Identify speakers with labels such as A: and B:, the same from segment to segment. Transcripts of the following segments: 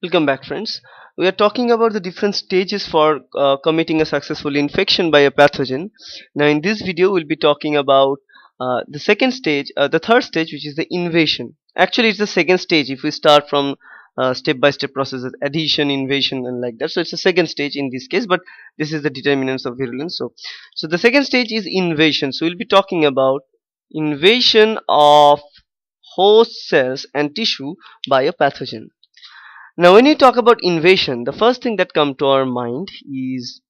A: Welcome back, friends. We are talking about the different stages for committing a successful infection by a pathogen. Now in this video we'll be talking about the second stage, the third stage, which is the invasion. Actually it's the second stage if we start from step-by-step processes, adhesion, invasion and like that. So it's the second stage in this case, but this is the determinants of virulence. So the second stage is invasion. So we'll be talking about invasion of host cells and tissue by a pathogen. Now when you talk about invasion, the first thing that comes to our mind is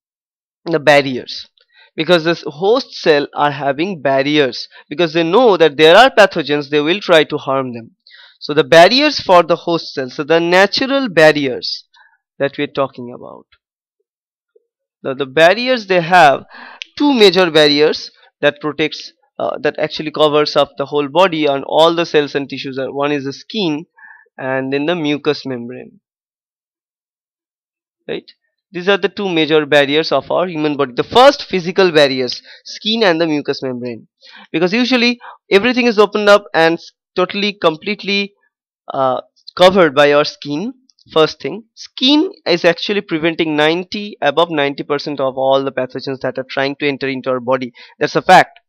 A: the barriers, because this host cell are having barriers because they know that there are pathogens, they will try to harm them. So the barriers for the host cell, so the natural barriers that we're talking about, the barriers, they have two major barriers that protects that actually covers up the whole body and all the cells and tissues. One is the skin and then the mucous membrane, right? These are the two major barriers of our human body. The first, physical barriers, skin and the mucous membrane, because usually everything is opened up and totally completely uh, covered by our skin. First thing, skin is actually preventing above 90% of all the pathogens that are trying to enter into our body. That's a fact.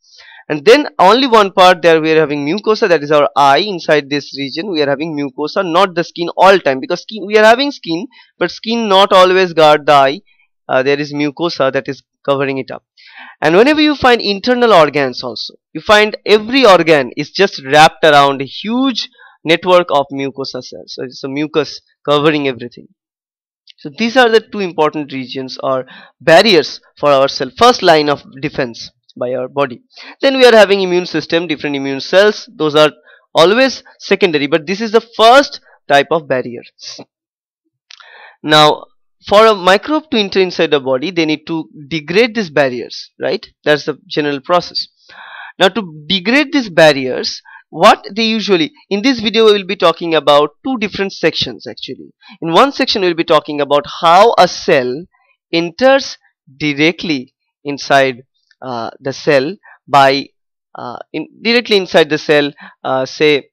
A: And then only one part there we are having mucosa, that is our eye. Inside this region we are having mucosa, not the skin all time, because skin, we are having skin, but skin not always guard the eye. There is mucosa that is covering it up. And whenever you find internal organs also, you find every organ is just wrapped around a huge network of mucosa cells. So it's a mucus covering everything. So these are the two important regions or barriers for our cell, first line of defense by our body. Then we are having immune system, different immune cells. Those are always secondary, but this is the first type of barrier. Now for a microbe to enter inside the body, they need to degrade these barriers, right? That's the general process. Now to degrade these barriers, what they usually, in this video we will be talking about two different sections actually. In one section we will be talking about how a cell enters directly inside the cell by directly inside the cell, say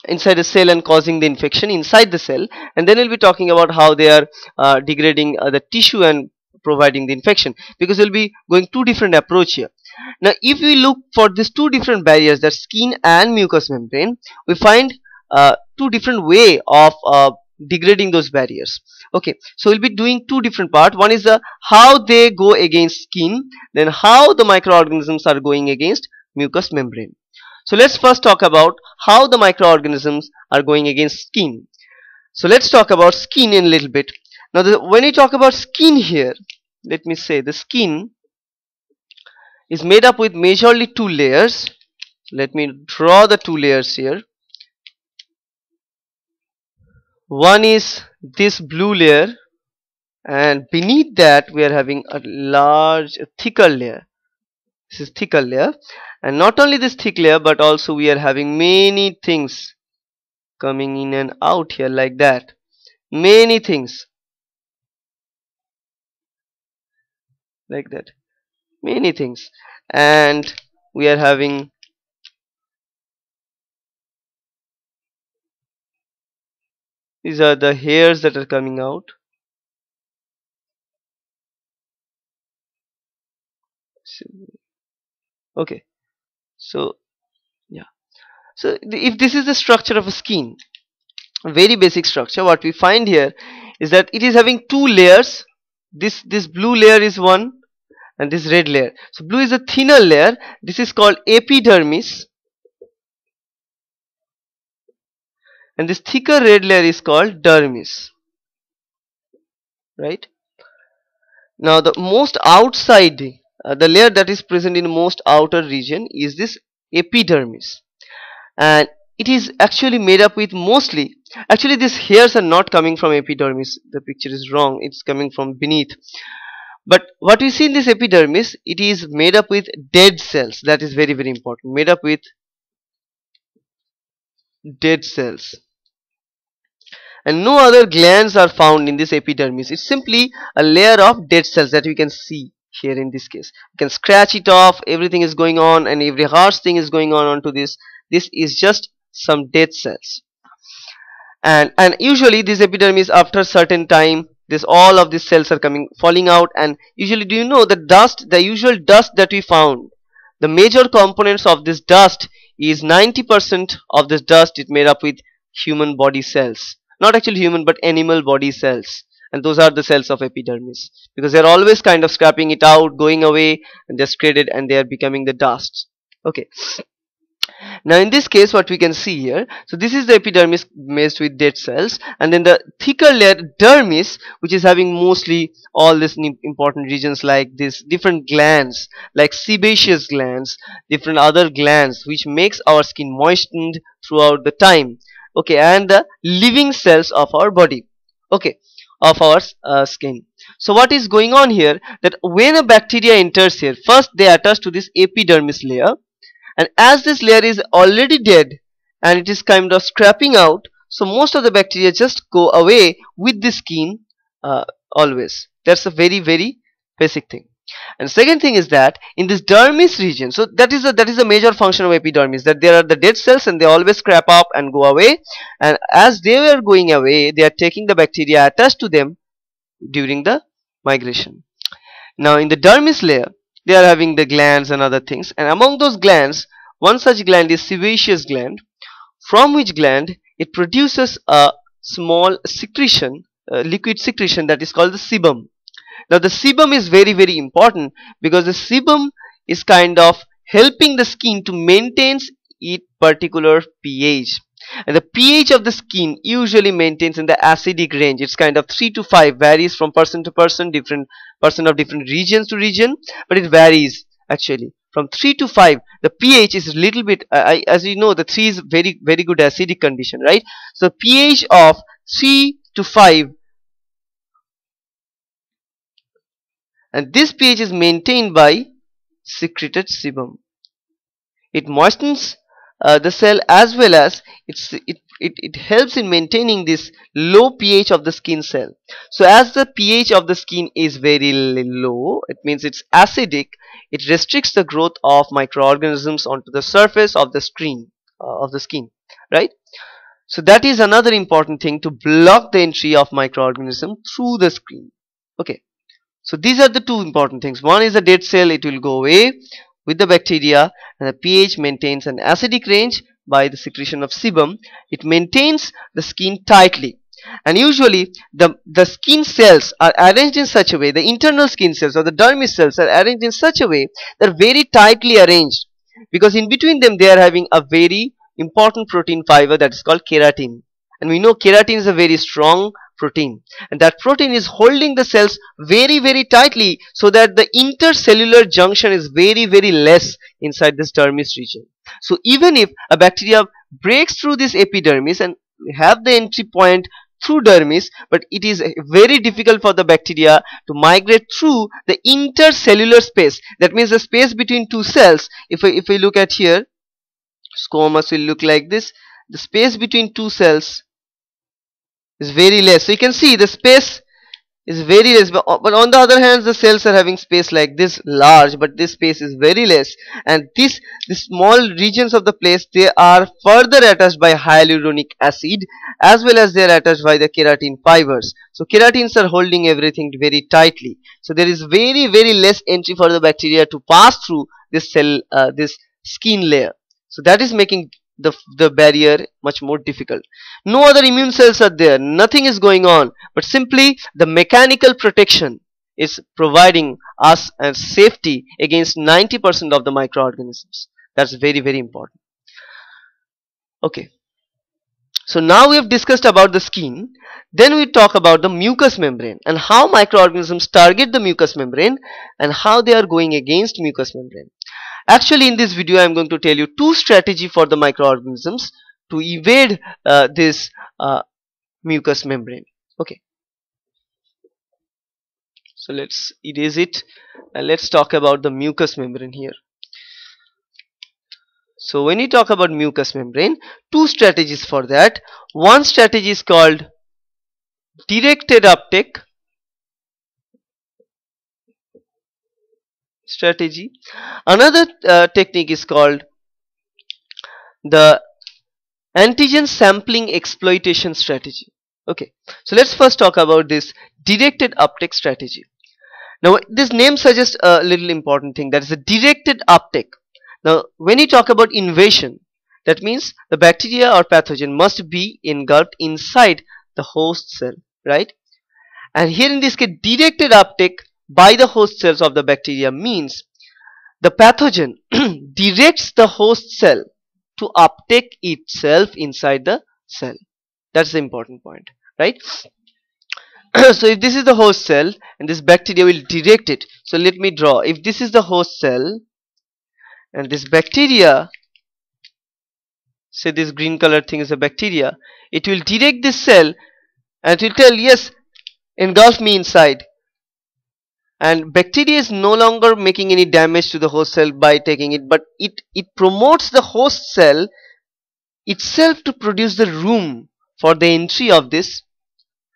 A: inside a cell and causing the infection inside the cell, and then we'll be talking about how they are degrading the tissue and providing the infection, because we'll be going two different approach here. Now if we look for these two different barriers, that skin and mucous membrane, we find two different way of degrading those barriers. Okay, so we'll be doing two different part. One is the how they go against skin, then how the microorganisms are going against mucous membrane. So let's first talk about how the microorganisms are going against skin. So let's talk about skin in a little bit. Now when you talk about skin here, let me say the skin is made up with majorly two layers. Let me draw the two layers here. One is this blue layer, and beneath that we are having a large, thicker layer. This is thicker layer, and not only this thick layer, but also we are having many things coming in and out here like that. Many things like that. Many things, and we are having these are the hairs that are coming out. Okay, so yeah, so if this is the structure of a skin, a very basic structure, what we find here is that it is having two layers. This blue layer is one, and this red layer. So blue is a thinner layer. This is called epidermis, and this thicker red layer is called dermis, right? Now the most outside, the layer that is present in most outer region is this epidermis, and it is actually made up with mostly, actually these hairs are not coming from epidermis, the picture is wrong, it's coming from beneath. But what we see in this epidermis, it is made up with dead cells. That is very, very important. Made up with dead cells. And no other glands are found in this epidermis. It's simply a layer of dead cells that we can see here in this case. You can scratch it off, everything is going on, and every harsh thing is going on onto this. This is just some dead cells. and usually this epidermis, after certain time, this all of these cells are coming falling out. And usually, do you know the dust, the usual dust that we found, the major components of this dust is 90% of this dust is made up with human body cells, not actually human but animal body cells. And those are the cells of epidermis, because they're always kind of scrapping it out, going away, and they're shredded and they are becoming the dust. Okay, now in this case what we can see here, so this is the epidermis mixed with dead cells, and then the thicker layer dermis, which is having mostly all these important regions like this different glands like sebaceous glands, different other glands which makes our skin moistened throughout the time. Okay, and the living cells of our body, okay, of our skin. So what is going on here, that when a bacteria enters here, first they attach to this epidermis layer, and as this layer is already dead and it is kind of scrapping out, so most of the bacteria just go away with the skin always. That's a very basic thing. And second thing is that in this dermis region, so that is a major function of epidermis, that there are the dead cells and they always scrap up and go away, and as they were going away they are taking the bacteria attached to them during the migration. Now in the dermis layer they are having the glands and other things, and among those glands, one such gland is sebaceous gland, from which gland it produces a small secretion, liquid secretion, that is called the sebum. Now the sebum is very important, because the sebum is kind of helping the skin to maintain its particular pH, and the pH of the skin usually maintains in the acidic range. It's kind of 3 to 5, varies from person to person, different person of different regions to region, but it varies actually from 3 to 5. The pH is a little bit as you know, the 3 is very good acidic condition, right? So pH of 3 to 5, and this pH is maintained by secreted sebum. It moistens the cell, as well as it helps in maintaining this low pH of the skin cell. So as the pH of the skin is very low, it means it's acidic, it restricts the growth of microorganisms onto the surface of the skin, right? So that is another important thing, to block the entry of microorganism through the skin. Okay, so these are the two important things. One is the dead cell, it will go away with the bacteria, and the pH maintains an acidic range by the secretion of sebum. It maintains the skin tightly, and usually the skin cells are arranged in such a way, the internal skin cells or the dermis cells are arranged in such a way that are very tightly arranged, because in between them they are having a very important protein fiber that is called keratin. And we know keratin is a very strong protein, and that protein is holding the cells very tightly, so that the intercellular junction is very less inside this dermis region. So even if a bacteria breaks through this epidermis and have the entry point through dermis, but it is very difficult for the bacteria to migrate through the intercellular space. That means the space between two cells. If we look at here, squamous will look like this. The space between two cells is very less, so you can see the space is very less, but on the other hand the cells are having space like this large, but this space is very less, and the small regions of the place, they are further attached by hyaluronic acid, as well as they are attached by the keratin fibers. So keratins are holding everything very tightly, so there is very less entry for the bacteria to pass through this cell, this skin layer. So that is making the barrier much more difficult. No other immune cells are there, nothing is going on, but simply the mechanical protection is providing us a safety against 90% of the microorganisms. That's very important. Okay, so now we have discussed about the skin. Then we talk about the mucous membrane and how microorganisms target the mucous membrane and how they are going against mucous membrane. Actually, in this video I am going to tell you two strategies for the microorganisms to evade this mucous membrane. Okay, so let's erase it and let's talk about the mucous membrane here. So when you talk about mucous membrane, two strategies for that. One strategy is called directed uptake strategy. Another technique is called the Antigen sampling exploitation strategy. Okay, so let's first talk about this directed uptake strategy. Now this name suggests a little important thing, that is a directed uptake. Now when you talk about invasion, that means the bacteria or pathogen must be engulfed inside the host cell, right? And here in this case, directed uptake by the host cells of the bacteria means the pathogen directs the host cell to uptake itself inside the cell. That's the important point, right? So if this is the host cell and this bacteria will direct it, so let me draw. If this is the host cell and this bacteria, say this green color thing is a bacteria, it will direct this cell and it will tell, yes, engulf me inside. And bacteria is no longer making any damage to the host cell by taking it, but it promotes the host cell itself to produce the room for the entry of this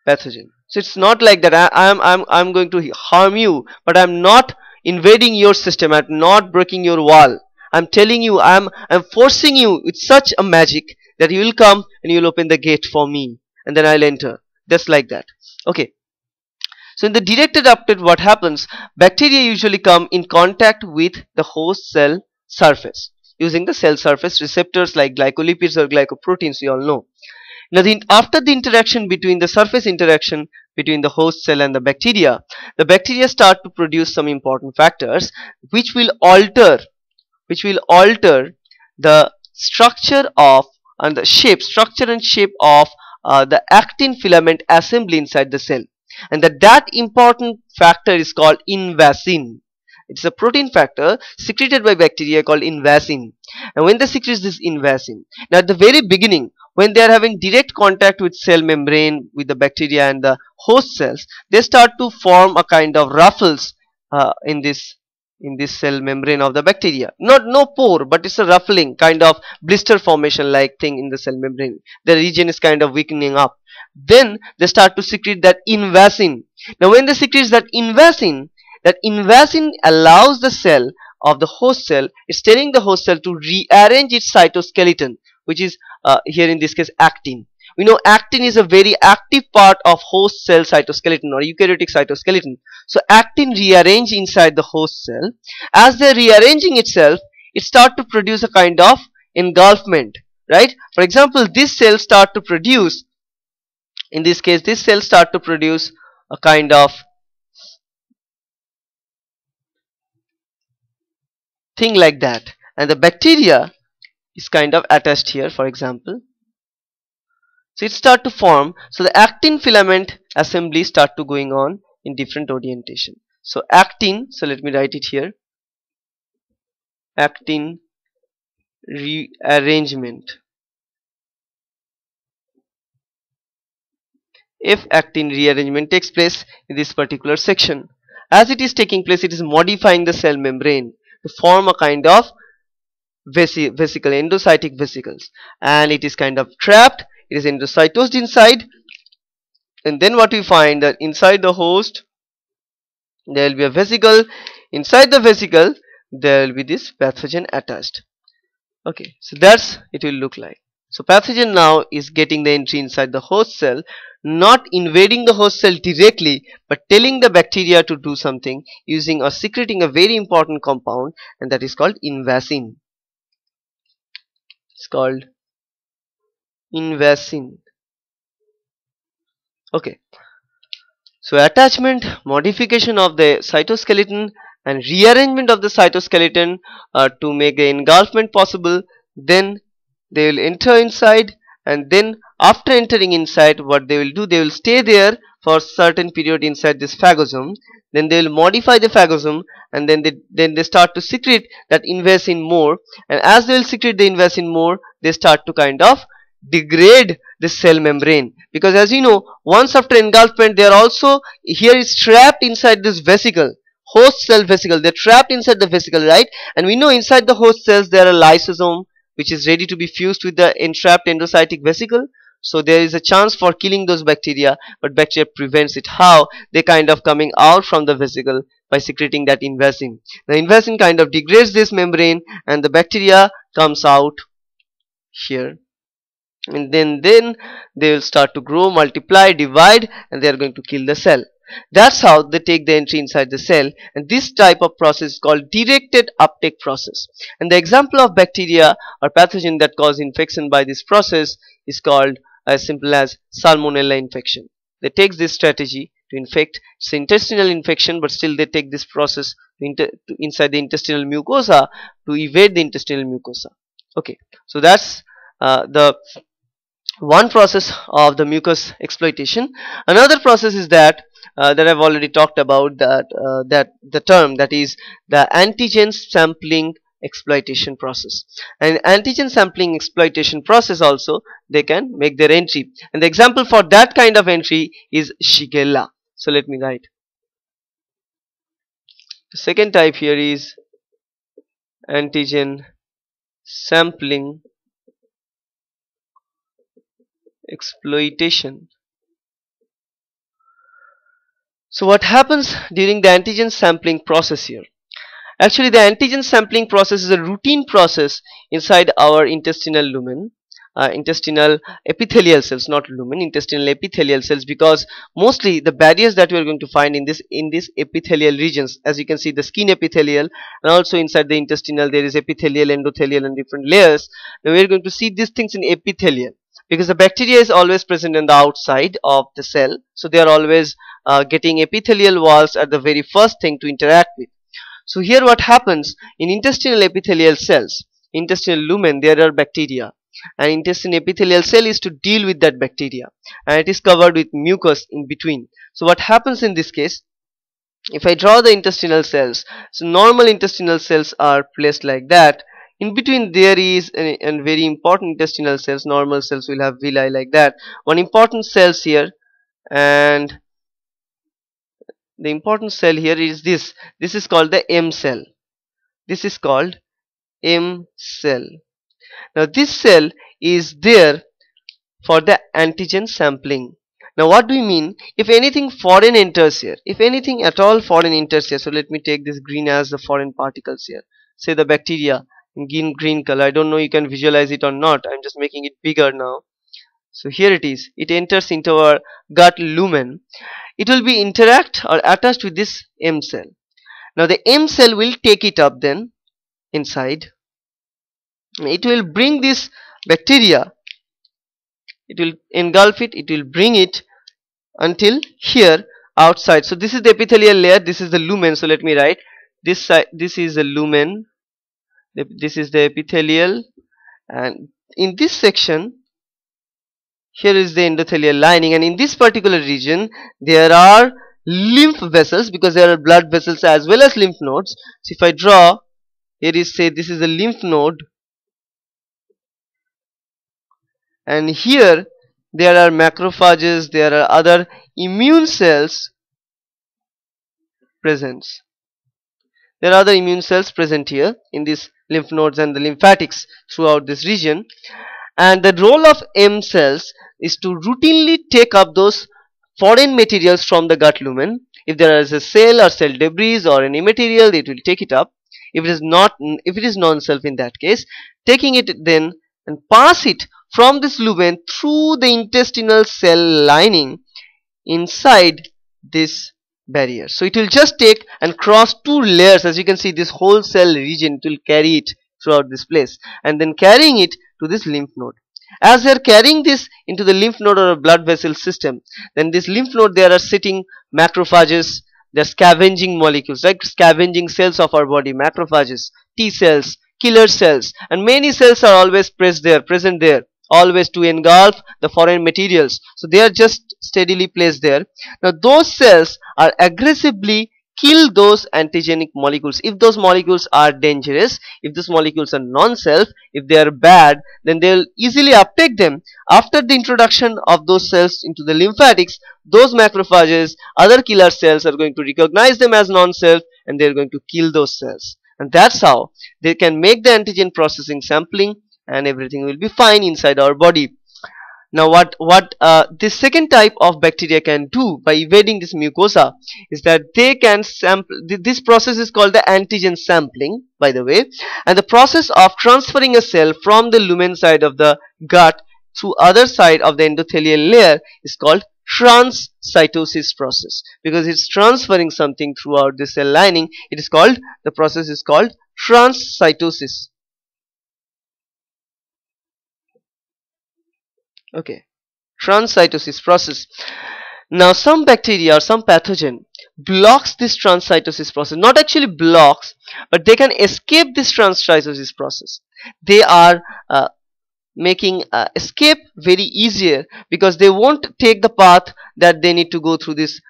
A: pathogen. So it's not like that I'm going to harm you, but I'm not invading your system, I'm not breaking your wall. I'm telling you, I'm forcing you with such a magic that you will come and you'll open the gate for me and then I'll enter. Just like that. Okay. So in the directed uptake, what happens? Bacteria usually come in contact with the host cell surface using the cell surface receptors like glycolipids or glycoproteins, we all know. Now after the interaction between the surface interaction between the host cell and the bacteria start to produce some important factors which will alter the structure of and the structure and shape of the actin filament assembly inside the cell. And that important factor is called invasin. It's a protein factor secreted by bacteria called invasin. And when they secrete this invasin, now at the very beginning, when they are having direct contact with cell membrane with the bacteria and the host cells, they start to form a kind of ruffles in this cell membrane of the bacteria. No pore, but it's a ruffling kind of blister formation like thing in the cell membrane. The region is kind of weakening up. Then they start to secrete that invasin. Now when they secrete that invasin allows the cell of the host cell, it's telling the host cell to rearrange its cytoskeleton, which is here in this case actin. We know actin is a very active part of host cell cytoskeleton or eukaryotic cytoskeleton. So actin rearrange inside the host cell. As they're rearranging itself, it starts to produce a kind of engulfment, right? For example, this cell start to produce, in this case, this cell start to produce a kind of thing like that, and the bacteria is kind of attached here, for example. So it start to form. So the actin filament assembly start to going on in different orientation. So actin, so let me write it here, actin rearrangement. If actin rearrangement takes place in this particular section, as it is taking place, it is modifying the cell membrane to form a kind of vesicle, endocytic vesicles, and it is kind of trapped, it is endocytosed inside, and then what we find that inside the host there will be a vesicle, inside the vesicle there will be this pathogen attached. Okay, so that's it will look like. So pathogen now is getting the entry inside the host cell, not invading the host cell directly, but telling the bacteria to do something using or secreting a very important compound, and that is called invasin. It's called invasin. Okay, so attachment, modification of the cytoskeleton and rearrangement of the cytoskeleton to make the engulfment possible. Then they will enter inside, and then after entering inside, what they will do, they will stay there for a certain period inside this phagosome. Then they will modify the phagosome, and then they start to secrete that invasin more, and as they will secrete the invasin more, they start to kind of degrade the cell membrane, because as you know, once after engulfment, they are also here is trapped inside this vesicle, host cell vesicle. They're trapped inside the vesicle, right? And we know inside the host cells there are lysosome which is ready to be fused with the entrapped endocytic vesicle. So there is a chance for killing those bacteria, but bacteria prevents it. How? They kind of coming out from the vesicle by secreting that invasin. The invasin kind of degrades this membrane, and the bacteria comes out here. and then they will start to grow, multiply, divide, and they are going to kill the cell. That's how they take the entry inside the cell, and this type of process is called directed uptake process. And the example of bacteria or pathogen that cause infection by this process is called as simple as salmonella infection. They take this strategy to infect. It's intestinal infection, but still they take this process to inside the intestinal mucosa to evade the intestinal mucosa. Okay, so that's the one process of the mucus exploitation. Another process is that that I've already talked about, that the term, that is the antigen sampling exploitation process. And antigen sampling exploitation process also, they can make their entry, and the example for that kind of entry is Shigella. So let me write. The second type here is antigen sampling exploitation. So what happens during the antigen sampling process here? Actually, the antigen sampling process is a routine process inside our intestinal lumen, intestinal epithelial cells, not lumen, intestinal epithelial cells, because mostly the barriers that we are going to find in this epithelial regions, as you can see, the skin epithelial, and also inside the intestinal there is epithelial, endothelial, and different layers. Now we are going to see these things in epithelial, because the bacteria is always present in the outside of the cell, so they are always getting epithelial walls at the very first thing to interact with. So here what happens in intestinal epithelial cells, intestinal lumen, there are bacteria, and intestinal epithelial cell is to deal with that bacteria, and it is covered with mucus in between. So what happens in this case, if I draw the intestinal cells, so normal intestinal cells are placed like that. In between there is a very important intestinal cells. Normal cells will have villi like that. One important cells here, and the important cell here is this. This is called the M cell. This is called M cell. Now this cell is there for the antigen sampling. Now what do we mean? If anything foreign enters here, if anything at all foreign enters here, so let me take this green as the foreign particles here, say the bacteria in green color. I don't know you can visualize it or not, I'm just making it bigger now. So here it is, it enters into our gut lumen. It will be interact or attached with this M cell. Now the M cell will take it up then inside. It will bring this bacteria, it will engulf it, it will bring it until here outside. So this is the epithelial layer, this is the lumen. So let me write this side, this is the lumen, this is the epithelial, and in this section here is the endothelial lining, and in this particular region there are lymph vessels, because there are blood vessels as well as lymph nodes. So if I draw, here is, say this is a lymph node, and here there are macrophages, there are other immune cells present. There are other immune cells present here in these lymph nodes and the lymphatics throughout this region. And the role of M cells is to routinely take up those foreign materials from the gut lumen. If there is a cell or cell debris or any material, it will take it up. If it is non-self, in that case, taking it then and pass it from this lumen through the intestinal cell lining inside this barrier. So it will just take and cross two layers. As you can see, this whole cell region, it will carry it throughout this place, and then carrying it to this lymph node. As they are carrying this into the lymph node or a blood vessel system, then this lymph node, there are sitting macrophages. They are scavenging molecules, like scavenging cells of our body, macrophages, T cells, killer cells, and many cells are always present there, always to engulf the foreign materials. So they are just steadily placed there. Now those cells are aggressively kill those antigenic molecules. If those molecules are dangerous, if those molecules are non-self, if they are bad, then they will easily uptake them. After the introduction of those cells into the lymphatics, those macrophages, other killer cells, are going to recognize them as non-self, and they are going to kill those cells. And that's how they can make the antigen processing sampling, and everything will be fine inside our body. Now what this second type of bacteria can do by evading this mucosa is that they can sample. This process is called the antigen sampling, by the way, and the process of transferring a cell from the lumen side of the gut through other side of the endothelial layer is called transcytosis process, because it's transferring something throughout the cell lining. It is called, the process is called transcytosis. Okay, transcytosis process. Now some bacteria or some pathogen blocks this transcytosis process, not actually blocks, but they can escape this transcytosis process. They are making escape very easier, because they won't take the path that they need to go through this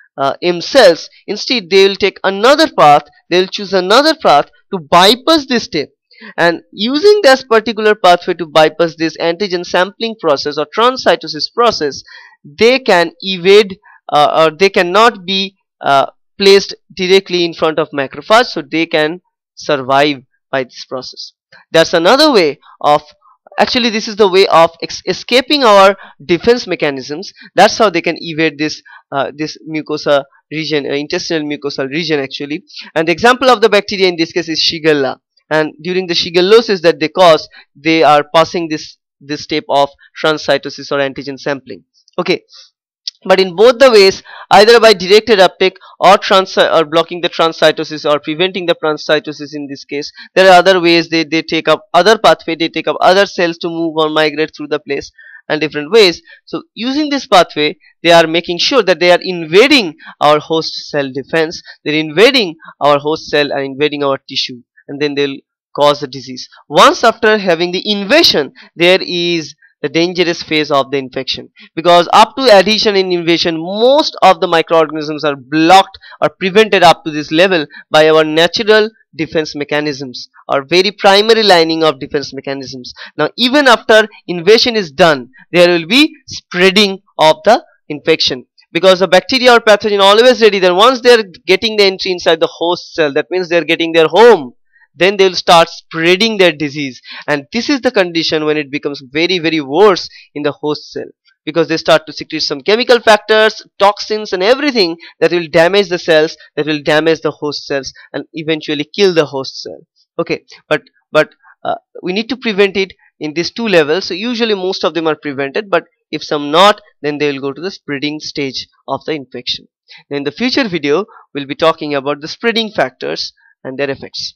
A: M cells. Instead they will take another path, they will choose another path to bypass this step, and using this particular pathway to bypass this antigen sampling process or transcytosis process, they can evade or they cannot be placed directly in front of macrophage, so they can survive by this process. That's another way of, actually this is the way of escaping our defense mechanisms. That's how they can evade this this mucosa region, intestinal mucosal region actually. And the example of the bacteria in this case is Shigella, and during the shigellosis that they cause, they are passing this step of transcytosis or antigen sampling. Okay, but in both the ways, either by directed uptake or blocking the transcytosis or preventing the transcytosis in this case, there are other ways. They take up other pathway, they take up other cells to move or migrate through the place, and different ways. So using this pathway, they are making sure that they are invading our host cell defense, they're invading our host cell and invading our tissue, and then they'll cause a disease. Once after having the invasion, there is the dangerous phase of the infection, because up to adhesion and invasion, most of the microorganisms are blocked or prevented up to this level by our natural defense mechanisms, or very primary lining of defense mechanisms. Now even after invasion is done, there will be spreading of the infection, because the bacteria or pathogen always ready. Then once they are getting the entry inside the host cell, that means they are getting their home, then they will start spreading their disease. And this is the condition when it becomes very worse in the host cell, because they start to secrete some chemical factors, toxins and everything that will damage the cells, that will damage the host cells and eventually kill the host cell. Okay, but we need to prevent it in these two levels. So usually most of them are prevented, but if some not, then they will go to the spreading stage of the infection. In the future video, we'll be talking about the spreading factors and their effects.